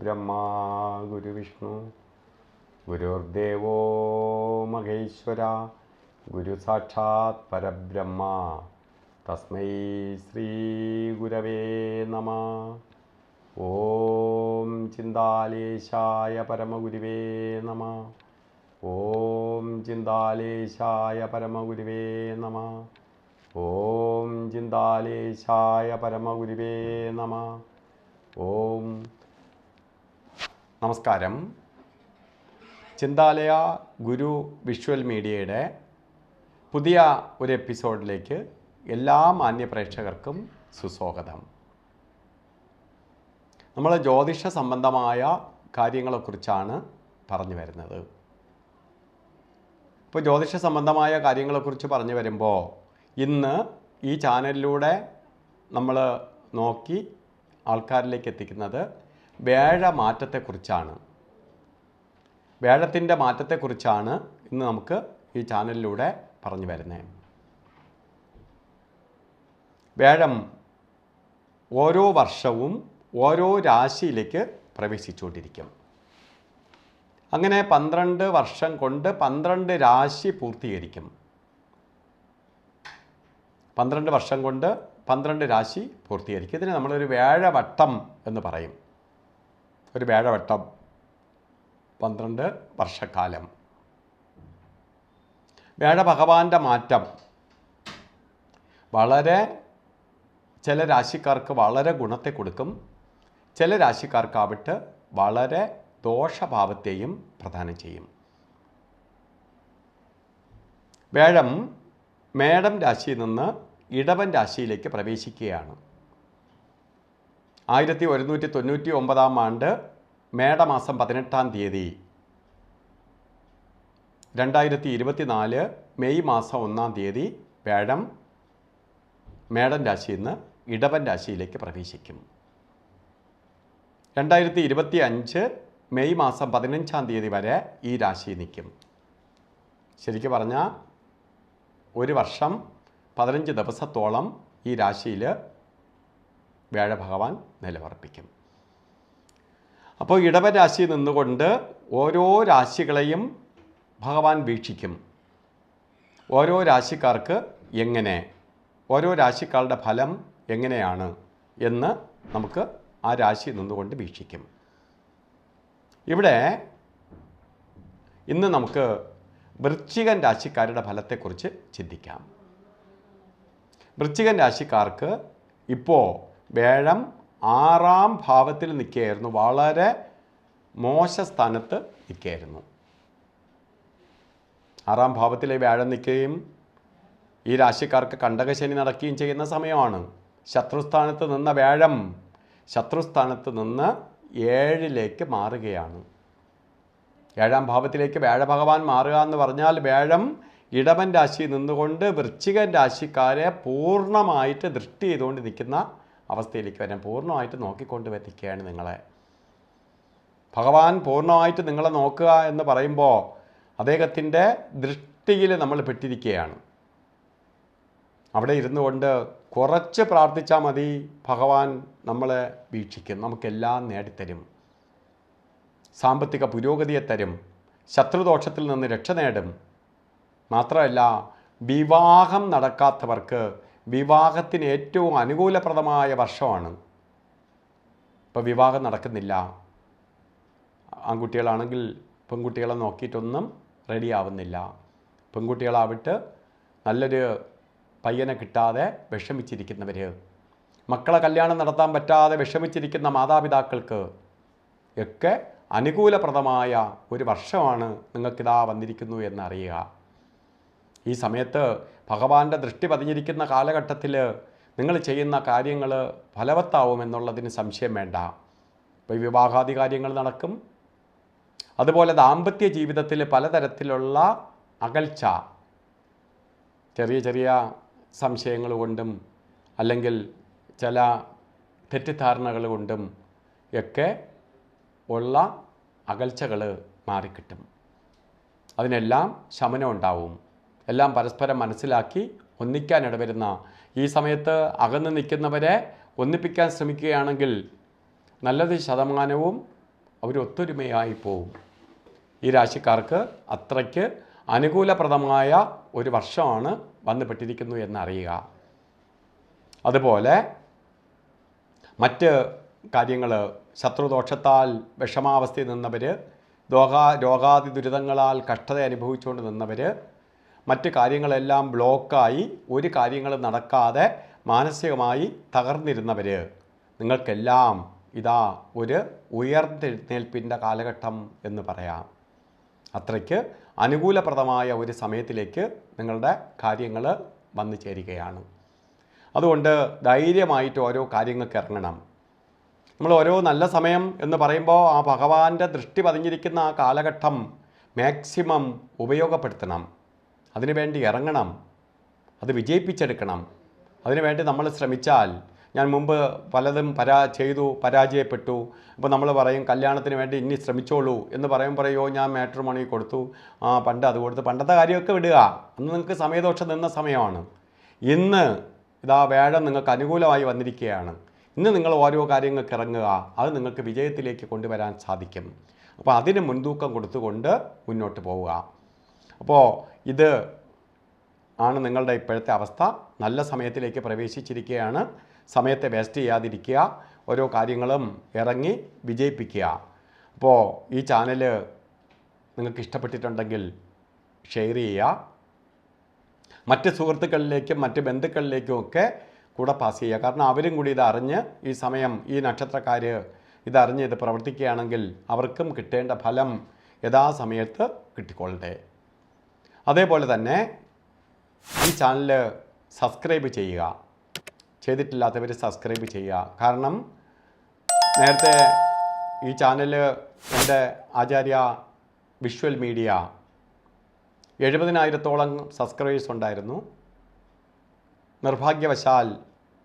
ഗുരുർബ്രഹ്മാ ഗുരുവിഷ്ണു ഗുരുർദേവോ മഹേശ്വര ഗുരു സാക്ഷാത് പരബ്രഹ്മ തസ്മൈ ശ്രീ ഗുരവേ നമഃ. ഓം ചിന്താലേശായ പരമഗുരുവേ നമഃ. ഓം ചിന്താലേശായ പരമഗുരുവേ നമഃ. ഓം ചിന്താലേശായ പരമഗുരുവേ നമഃ. ഓം നമസ്കാരം. ചിന്താലയ ഗുരു വിഷ്വൽ മീഡിയയുടെ പുതിയ ഒരു എപ്പിസോഡിലേക്ക് എല്ലാ മാന്യപ്രേക്ഷകർക്കും സുസ്വാഗതം. നമ്മൾ ജ്യോതിഷ സംബന്ധമായ കാര്യങ്ങളെക്കുറിച്ചാണ് പറഞ്ഞു വരുന്നത്. ഇപ്പോൾ ജ്യോതിഷ സംബന്ധമായ കാര്യങ്ങളെക്കുറിച്ച് പറഞ്ഞു വരുമ്പോൾ ഇന്ന് ഈ ചാനലിലൂടെ നമ്മൾ നോക്കി ആൾക്കാരിലേക്ക് എത്തിക്കുന്നത് വ്യാഴമാറ്റത്തെക്കുറിച്ചാണ്. വ്യാഴത്തിൻ്റെ മാറ്റത്തെക്കുറിച്ചാണ് ഇന്ന് നമുക്ക് ഈ ചാനലിലൂടെ പറഞ്ഞു വരുന്നത്. വ്യാഴം ഓരോ വർഷവും ഓരോ രാശിയിലേക്ക് പ്രവേശിച്ചുകൊണ്ടിരിക്കും. അങ്ങനെ 12 വർഷം കൊണ്ട് 12 രാശി പൂർത്തീകരിക്കും. 12 വർഷം കൊണ്ട് 12 രാശി പൂർത്തീകരിക്കും. ഇതിന് നമ്മളൊരു വ്യാഴവട്ടം എന്ന് പറയും. ഒരു വ്യാഴവട്ടം 12 വർഷക്കാലം. വ്യാഴഭഗവാന്റെ മാറ്റം ചില രാശിക്കാർക്ക് വളരെ ഗുണത്തെ കൊടുക്കും, ചില രാശിക്കാർക്കാവിട്ട് വളരെ ദോഷഭാവത്തെയും പ്രദാനം ചെയ്യും. വ്യാഴം മേടം രാശിയിൽ നിന്ന് ഇടവൻ രാശിയിലേക്ക് പ്രവേശിക്കുകയാണ്. 1199 ആണ്ട് മേടമാസം 18 തീയതി 2024 മെയ് മാസം 1 തീയതി വ്യാഴം മേടൻ രാശിയിൽ നിന്ന് ഇടവൻ രാശിയിലേക്ക് പ്രവേശിക്കും. 2025 മെയ് മാസം 15 തീയതി വരെ ഈ രാശി നിൽക്കും. ശരിക്കും പറഞ്ഞാൽ ഒരു വർഷം 15 ദിവസത്തോളം ഈ രാശിയിൽ വ്യാഴഭഗവാൻ നിലയുറപ്പിക്കും. അപ്പോൾ ഇടവൻ രാശിയിൽ നിന്നുകൊണ്ട് ഓരോ രാശികളെയും ഭഗവാൻ വീക്ഷിക്കും. ഓരോ രാശിക്കാർക്ക് ഓരോ രാശിക്കാരുടെ ഫലം എങ്ങനെയാണ് എന്ന് നമുക്ക് ആ രാശി നിന്നുകൊണ്ട് വീക്ഷിക്കും. ഇവിടെ ഇന്ന് നമുക്ക് വൃശ്ചികൻ രാശിക്കാരുടെ ഫലത്തെക്കുറിച്ച് ചിന്തിക്കാം. വൃശ്ചികൻ രാശിക്കാർക്ക് ഇപ്പോൾ വ്യാഴം 6-ാം ഭാവത്തിൽ നിൽക്കുകയായിരുന്നു. വളരെ മോശ സ്ഥാനത്ത് നിൽക്കുകയായിരുന്നു. 6-ാം ഭാവത്തിലെ വ്യാഴം നിൽക്കുകയും ഈ രാശിക്കാർക്ക് കണ്ടകശനി നടക്കുകയും ചെയ്യുന്ന സമയമാണ്. ശത്രുസ്ഥാനത്ത് നിന്ന വ്യാഴം ശത്രുസ്ഥാനത്ത് നിന്ന് 7ലേക്ക് മാറുകയാണ്. 7-ാം ഭാവത്തിലേക്ക് വ്യാഴഭഗവാൻ മാറുക എന്ന് പറഞ്ഞാൽ വ്യാഴം ഇടവൻ രാശിയിൽ നിന്നുകൊണ്ട് വൃശ്ചികൻ രാശിക്കാരെ പൂർണ്ണമായിട്ട് ദൃഷ്ടി ചെയ്തുകൊണ്ട് നിൽക്കുന്ന അവസ്ഥയിലേക്ക് വരാൻ, പൂർണ്ണമായിട്ട് നോക്കിക്കൊണ്ട് നിൽക്കുകയാണ് നിങ്ങളെ. ഭഗവാൻ പൂർണ്ണമായിട്ട് നിങ്ങളെ നോക്കുക എന്ന് പറയുമ്പോൾ അദ്ദേഹത്തിൻ്റെ ദൃഷ്ടിയിൽ നമ്മൾ പെട്ടിരിക്കുകയാണ്. അവിടെ ഇരുന്നു കൊണ്ട് കുറച്ച് പ്രാർത്ഥിച്ചാൽ മതി, ഭഗവാൻ നമ്മളെ വീക്ഷിക്കും, നമുക്കെല്ലാം നേടിത്തരും, സാമ്പത്തിക പുരോഗതിയെ തരും, ശത്രുദോഷത്തിൽ നിന്ന് രക്ഷ നേടും. മാത്രമല്ല, വിവാഹം നടക്കാത്തവർക്ക് വിവാഹത്തിന് ഏറ്റവും അനുകൂലപ്രദമായ വർഷമാണ്. ഇപ്പോൾ വിവാഹം നടക്കുന്നില്ല, ആൺകുട്ടികളാണെങ്കിൽ പെൺകുട്ടികളെ നോക്കിയിട്ടൊന്നും റെഡിയാവുന്നില്ല. പെൺകുട്ടികളാവിട്ട് നല്ലൊരു പയ്യനെ കിട്ടാതെ വിഷമിച്ചിരിക്കുന്നവർ, മക്കളെ കല്യാണം നടത്താൻ പറ്റാതെ വിഷമിച്ചിരിക്കുന്ന മാതാപിതാക്കൾക്ക് ഒക്കെ അനുകൂലപ്രദമായ ഒരു വർഷമാണ് നിങ്ങൾക്കിതാ വന്നിരിക്കുന്നു എന്നറിയുക. ഈ സമയത്ത് ഭഗവാന്റെ ദൃഷ്ടി പതിഞ്ഞിരിക്കുന്ന കാലഘട്ടത്തിൽ നിങ്ങൾ ചെയ്യുന്ന കാര്യങ്ങൾ ഫലവത്താവുമെന്നുള്ളതിന് സംശയം വേണ്ട. ഇപ്പോൾ വിവാഹാദി കാര്യങ്ങൾ നടക്കും. അതുപോലെ ദാമ്പത്യ ജീവിതത്തിൽ പലതരത്തിലുള്ള അകൽച്ച, ചെറിയ ചെറിയ സംശയങ്ങൾ കൊണ്ടും അല്ലെങ്കിൽ ചില തെറ്റിദ്ധാരണകൾ കൊണ്ടും ഒക്കെ ഉള്ള അകൽച്ചകൾ മാറിക്കിട്ടും. അതിനെല്ലാം ശമനം ഉണ്ടാവും. എല്ലാം പരസ്പരം മനസ്സിലാക്കി ഒന്നിക്കാൻ ഇടവരുന്ന ഈ സമയത്ത് അകന്നു നിൽക്കുന്നവരെ ഒന്നിപ്പിക്കാൻ ശ്രമിക്കുകയാണെങ്കിൽ നല്ലൊരു ശതമാനവും അവർ ഒത്തൊരുമയായി പോവും. ഈ രാശിക്കാർക്ക് അത്രയ്ക്ക് അനുകൂലപ്രദമായ ഒരു വർഷമാണ് വന്നുപെട്ടിരിക്കുന്നു എന്നറിയുക. അതുപോലെ മറ്റ് കാര്യങ്ങൾ, ശത്രുദോഷത്താൽ വിഷമാവസ്ഥയിൽ നിന്നവർ, രോഗാദി ദുരിതങ്ങളാൽ കഷ്ടത അനുഭവിച്ചുകൊണ്ട് നിന്നവർ, മറ്റ് കാര്യങ്ങളെല്ലാം ബ്ലോക്കായി ഒരു കാര്യങ്ങളും നടക്കാതെ മാനസികമായി തകർന്നിരുന്നവർ, നിങ്ങൾക്കെല്ലാം ഇതാ ഒരു ഉയർത്തെഴുന്നേൽപ്പിൻ്റെ കാലഘട്ടം എന്ന് പറയാം. അത്രയ്ക്ക് അനുകൂലപ്രദമായ ഒരു സമയത്തിലേക്ക് നിങ്ങളുടെ കാര്യങ്ങൾ വന്നു ചേരുകയാണ്. അതുകൊണ്ട് ധൈര്യമായിട്ട് ഓരോ കാര്യങ്ങൾക്ക് ഇറങ്ങണം. നമ്മൾ ഓരോ നല്ല സമയം എന്ന് പറയുമ്പോൾ ആ ഭഗവാന്റെ ദൃഷ്ടി പതിഞ്ഞിരിക്കുന്ന ആ കാലഘട്ടം മാക്സിമം ഉപയോഗപ്പെടുത്തണം. അതിനുവേണ്ടി ഇറങ്ങണം, അത് വിജയിപ്പിച്ചെടുക്കണം. അതിനുവേണ്ടി നമ്മൾ ശ്രമിച്ചാൽ, ഞാൻ മുമ്പ് പലതും പരാജയപ്പെട്ടു. അപ്പോൾ നമ്മൾ പറയും കല്യാണത്തിന് വേണ്ടി ഇനി ശ്രമിച്ചോളൂ എന്ന് പറയുമോ ഞാൻ മാട്രിമോണി കൊടുത്തു, പണ്ട് അത് കൊടുത്തു, പണ്ടത്തെ കാര്യമൊക്കെ വിടുക. അന്ന് നിങ്ങൾക്ക് സമയദോഷം നിന്ന സമയമാണ്. ഇന്ന് ഇതാ വേഴം നിങ്ങൾക്ക് അനുകൂലമായി വന്നിരിക്കുകയാണ്. ഇന്ന് നിങ്ങൾ ഓരോ കാര്യങ്ങൾക്ക് ഇറങ്ങുക, അത് നിങ്ങൾക്ക് വിജയത്തിലേക്ക് കൊണ്ടുവരാൻ സാധിക്കും. അപ്പോൾ അതിന് മുൻതൂക്കം കൊടുത്തുകൊണ്ട് മുന്നോട്ട് പോവുക. അപ്പോൾ ഇത് ആണ് നിങ്ങളുടെ ഇപ്പോഴത്തെ അവസ്ഥ. നല്ല സമയത്തിലേക്ക് പ്രവേശിച്ചിരിക്കുകയാണ്. സമയത്തെ വേസ്റ്റ് ചെയ്യാതിരിക്കുക, ഓരോ കാര്യങ്ങളും ഇറങ്ങി വിജയിപ്പിക്കുക. അപ്പോൾ ഈ ചാനൽ നിങ്ങൾക്ക് ഇഷ്ടപ്പെട്ടിട്ടുണ്ടെങ്കിൽ ഷെയർ ചെയ്യുക. മറ്റ് സുഹൃത്തുക്കളിലേക്കും മറ്റ് ബന്ധുക്കളിലേക്കും ഒക്കെ കൂടെ പാസ് ചെയ്യുക. കാരണം അവരും കൂടി ഇതറിഞ്ഞ്, ഈ സമയം ഈ നക്ഷത്രക്കാർ ഇതറിഞ്ഞ് ഇത് പ്രവർത്തിക്കുകയാണെങ്കിൽ അവർക്കും കിട്ടേണ്ട ഫലം യഥാസമയത്ത് കിട്ടിക്കൊള്ളട്ടെ. അതേപോലെ തന്നെ ഈ ചാനൽ സബ്സ്ക്രൈബ് ചെയ്യുക. ചെയ്തിട്ടില്ലാത്തവർ സബ്സ്ക്രൈബ് ചെയ്യുക. കാരണം നേരത്തെ ഈ ചാനൽ എൻ്റെ ആചാര്യ വിഷ്വൽ മീഡിയ 70,000-ഓളം സബ്സ്ക്രൈബേഴ്സ് ഉണ്ടായിരുന്നു. നിർഭാഗ്യവശാൽ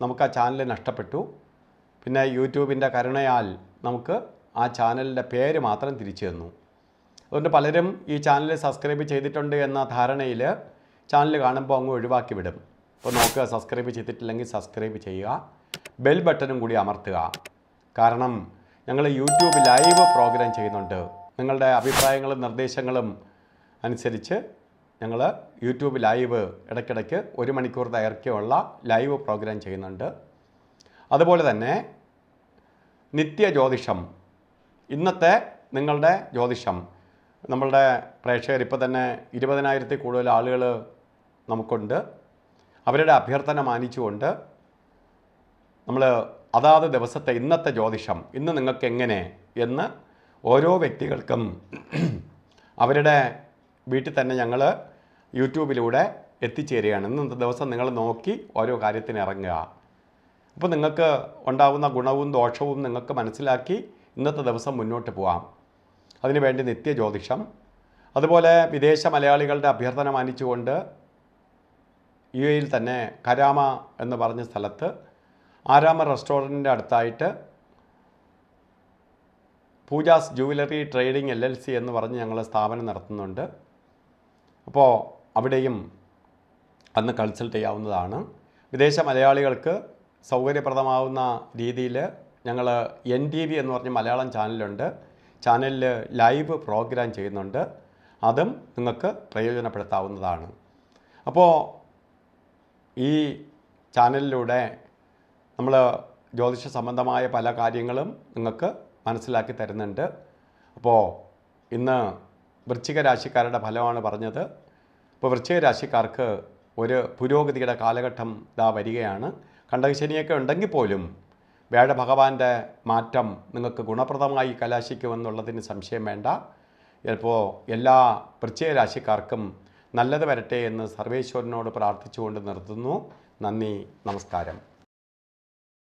നമുക്ക് ആ ചാനൽ നഷ്ടപ്പെട്ടു. പിന്നെ യൂട്യൂബിൻ്റെ കരുണയാൽ നമുക്ക് ആ ചാനലിൻ്റെ പേര് മാത്രം തിരിച്ചു തന്നു. അതുകൊണ്ട് പലരും ഈ ചാനൽ സബ്സ്ക്രൈബ് ചെയ്തിട്ടുണ്ട് എന്ന ധാരണയിൽ ചാനൽ കാണുമ്പോൾ അങ്ങ് ഒഴിവാക്കി വിടും. അപ്പോൾ നോക്കുക, സബ്സ്ക്രൈബ് ചെയ്തിട്ടില്ലെങ്കിൽ സബ്സ്ക്രൈബ് ചെയ്യുക, ബെൽ ബട്ടണും കൂടി അമർത്തുക. കാരണം ഞങ്ങൾ യൂട്യൂബ് ലൈവ് പ്രോഗ്രാം ചെയ്യുന്നുണ്ട്. നിങ്ങളുടെ അഭിപ്രായങ്ങളും നിർദ്ദേശങ്ങളും അനുസരിച്ച് ഞങ്ങൾ യൂട്യൂബ് ലൈവ് ഇടയ്ക്കിടയ്ക്ക് 1 മണിക്കൂർ ദൈർഘ്യമുള്ള ലൈവ് പ്രോഗ്രാം ചെയ്യുന്നുണ്ട്. അതുപോലെ തന്നെ നിത്യ ജ്യോതിഷം, ഇന്നത്തെ നിങ്ങളുടെ ജ്യോതിഷം, നമ്മളുടെ പ്രേക്ഷകർ ഇപ്പോൾ തന്നെ 20,000-ൽ കൂടുതൽ ആളുകൾ നമുക്കുണ്ട്. അവരുടെ അഭ്യർത്ഥന മാനിച്ചുകൊണ്ട് നമ്മൾ അതാത് ദിവസത്തെ ഇന്നത്തെ ജ്യോതിഷം, ഇന്ന് നിങ്ങൾക്ക് എങ്ങനെ എന്ന് ഓരോ വ്യക്തികൾക്കും അവരുടെ വീട്ടിൽ തന്നെ ഞങ്ങൾ യൂട്യൂബിലൂടെ എത്തിച്ചേരുകയാണ്. ഇന്നത്തെ ദിവസം നിങ്ങൾ നോക്കി ഓരോ കാര്യത്തിന് ഇറങ്ങുക. അപ്പോൾ നിങ്ങൾക്ക് ഉണ്ടാകുന്ന ഗുണവും ദോഷവും നിങ്ങൾക്ക് മനസ്സിലാക്കി ഇന്നത്തെ ദിവസം മുന്നോട്ട് പോകാം. അതിനുവേണ്ടി നിത്യ ജ്യോതിഷം. അതുപോലെ വിദേശ മലയാളികളുടെ അഭ്യർത്ഥന മാനിച്ചുകൊണ്ട് UAE തന്നെ കരാമ എന്ന് പറഞ്ഞ സ്ഥലത്ത് ആരാമ റെസ്റ്റോറൻറ്റിൻ്റെ അടുത്തായിട്ട് പൂജാസ് ജുവലറി ട്രേഡിംഗ് LLC എന്ന് പറഞ്ഞ് ഞങ്ങൾ സ്ഥാപനം നടത്തുന്നുണ്ട്. അപ്പോൾ അവിടെയും അന്ന് കൺസൾട്ട് ചെയ്യാവുന്നതാണ്. വിദേശ മലയാളികൾക്ക് സൗകര്യപ്രദമാവുന്ന രീതിയിൽ ഞങ്ങൾ NTV എന്ന് പറഞ്ഞ മലയാളം ചാനലുണ്ട്. ചാനലിൽ ലൈവ് പ്രോഗ്രാം ചെയ്യുന്നുണ്ട്. അതും നിങ്ങൾക്ക് പ്രയോജനപ്പെടുത്താവുന്നതാണ്. അപ്പോൾ ഈ ചാനലിലൂടെ നമ്മൾ ജ്യോതിഷ സംബന്ധമായ പല കാര്യങ്ങളും നിങ്ങൾക്ക് മനസ്സിലാക്കി തരുന്നുണ്ട്. അപ്പോൾ ഇന്ന് വൃശ്ചിക രാശിക്കാരുടെ ഫലമാണ് പറഞ്ഞത്. ഇപ്പോൾ വൃശ്ചിക രാശിക്കാർക്ക് ഒരു പുരോഗതിയുടെ കാലഘട്ടം ഇതാ വരികയാണ്. കണ്ടകശനിയൊക്കെ ഉണ്ടെങ്കിൽ പോലും വ്യാഴഭഗവാന്റെ മാറ്റം നിങ്ങൾക്ക് ഗുണപ്രദമായി കലാശിക്കുമെന്നുള്ളതിന് സംശയം വേണ്ട. ചിലപ്പോൾ എല്ലാ വൃശ്ചിക രാശിക്കാർക്കും നല്ലത് വരട്ടെ എന്ന് സർവേശ്വരനോട് പ്രാർത്ഥിച്ചുകൊണ്ട് നിർത്തുന്നു. നന്ദി, നമസ്കാരം.